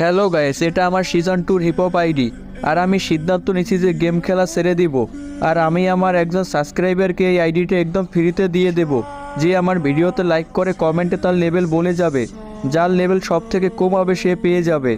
Hello guys, এটা আমার season 2 hip hop ID. আর আমি সিদ্ধান্ত নিচ্ছি যে গেম খেলা ছেড়ে দিব। আর আমি আমার একজন সাবস্ক্রাইবারকে এই আইডিটা একদম ফ্রিতে দিয়ে দেব, যে আমার ভিডিওতে লাইক করে কমেন্টে তার লেভেল বলে যাবে। যার লেভেল সব থেকে কম হবে সে পেয়ে যাবে।